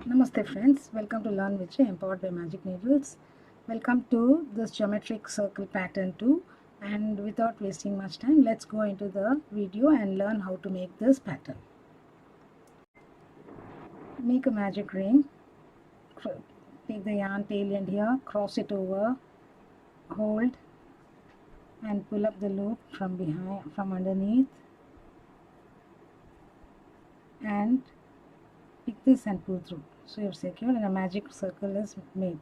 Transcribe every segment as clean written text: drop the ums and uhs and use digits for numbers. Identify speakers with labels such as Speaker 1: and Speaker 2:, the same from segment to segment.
Speaker 1: Namaste friends, welcome to Learn Vijay empowered by Magic Needles. Welcome to this geometric circle pattern 2, and without wasting much time, let's go into the video and learn how to make this pattern. Make a magic ring, take the yarn tail end here, cross it over, hold and pull up the loop from behind, from underneath, and pick this and pull through. So you're secured and a magic circle is made.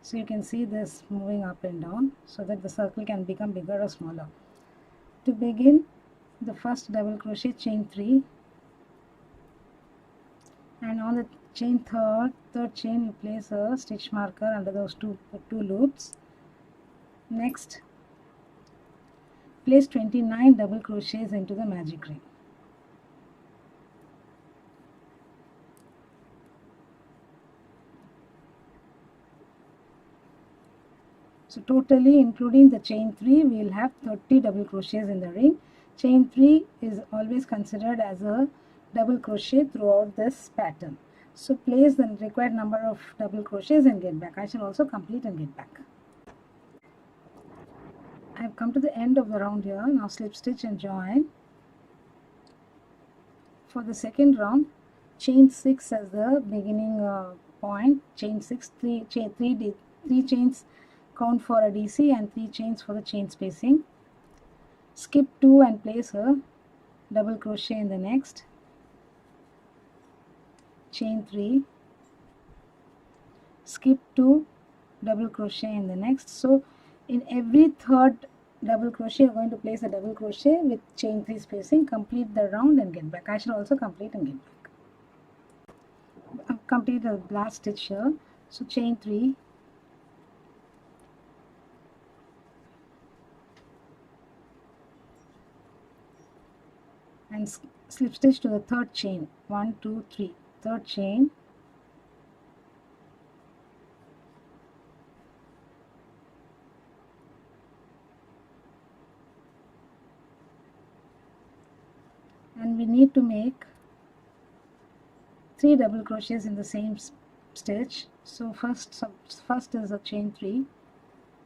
Speaker 1: So you can see this moving up and down so that the circle can become bigger or smaller. To begin, the first double crochet, chain 3, and on the chain third chain you place a stitch marker under those two loops. Next, place 29 double crochets into the magic ring. So totally, including the chain 3, we will have 30 double crochets in the ring. Chain 3 is always considered as a double crochet throughout this pattern. So place the required number of double crochets and get back. I shall also complete and get back. I have come to the end of the round here. Now slip stitch and join. For the second round, chain 6 as the beginning point. Chain 6, 3 chains count for a DC and 3 chains for the chain spacing. Skip 2 and place a double crochet in the next. Chain 3. Skip 2, double crochet in the next. So in every third double crochet you're going to place a double crochet with chain 3 spacing. Complete the round and get back. I shall also complete and get back. I've completed the last stitch here. So chain 3, and slip stitch to the third chain. 1, 2, 3. Third chain. And we need to make 3 double crochets in the same stitch. So first is a chain 3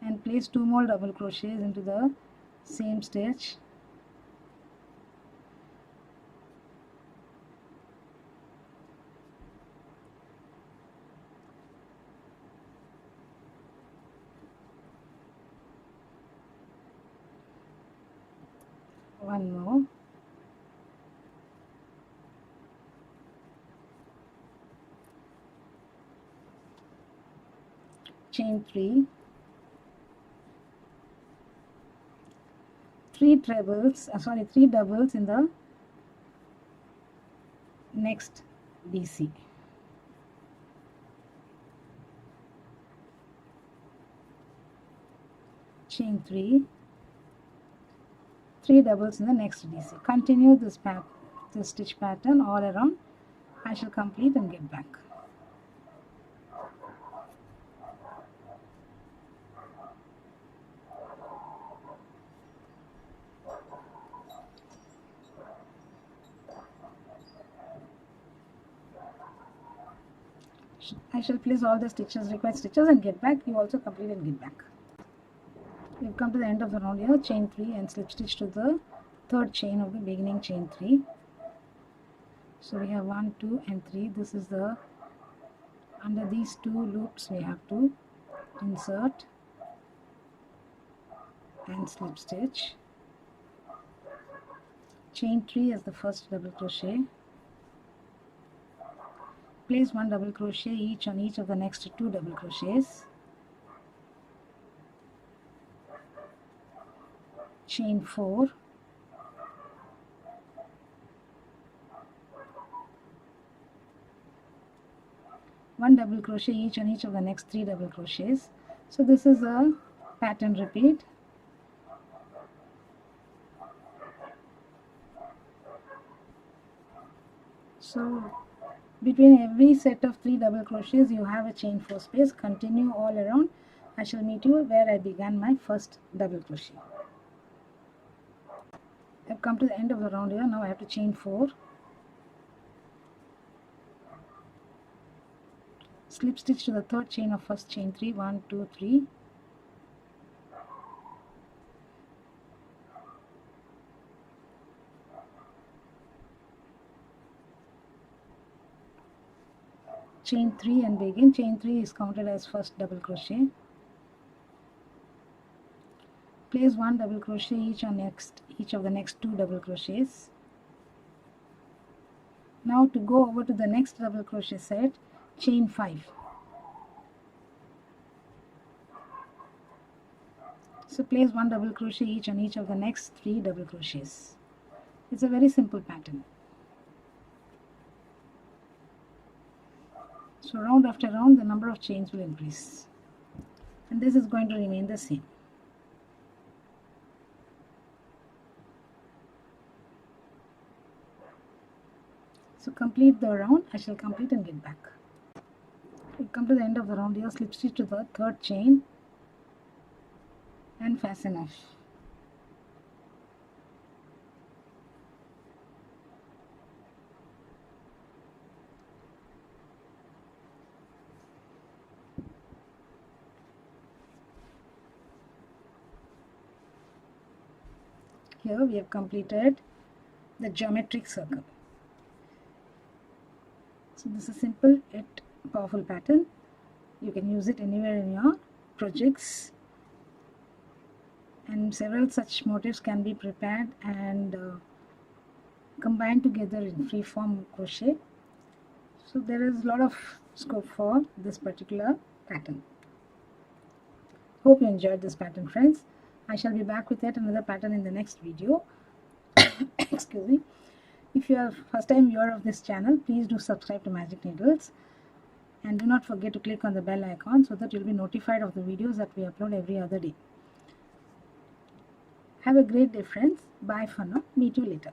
Speaker 1: and place 2 more double crochets into the same stitch. One more. Chain 3. 3 doubles in the next DC. Chain 3. 3 doubles in the next DC. Continue this stitch pattern all around. I shall complete and get back. I shall place all the required stitches and get back. You also complete and get back. We've come to the end of the round here. Chain 3 and slip stitch to the third chain of the beginning chain 3. So we have 1, 2 and 3. This is the, under these 2 loops we have to insert and slip stitch. Chain 3 as the first double crochet. Place 1 double crochet each on each of the next 2 double crochets. Chain 4. One double crochet each on each of the next 3 double crochets. So this is a pattern repeat. So between every set of 3 double crochets you have a chain 4 space. Continue all around. I shall meet you where I began my first double crochet. I've come to the end of the round here. Now I have to chain 4. slip stitch to the third chain of first chain 3, 1 2 3, chain 3 and begin. Chain 3 is counted as first double crochet. Place 1 double crochet each of the next 2 double crochets. Now to go over to the next double crochet set, chain 5. So place 1 double crochet each on each of the next 3 double crochets. It's a very simple pattern. So round after round the number of chains will increase, and this is going to remain the same. So complete the round. I shall complete and get back. We come to the end of the round here, slip stitch to the third chain and fasten off. Here we have completed the geometric circle. So this is simple yet powerful pattern. You can use it anywhere in your projects, and several such motifs can be prepared and combined together in free form crochet. So there is a lot of scope for this particular pattern. Hope you enjoyed this pattern, friends. I shall be back with yet another pattern in the next video. Excuse me. If you are first time viewer of this channel, please do subscribe to Magic Needles, and do not forget to click on the bell icon so that you will be notified of the videos that we upload every other day. Have a great day, friends. Bye for now. Meet you later.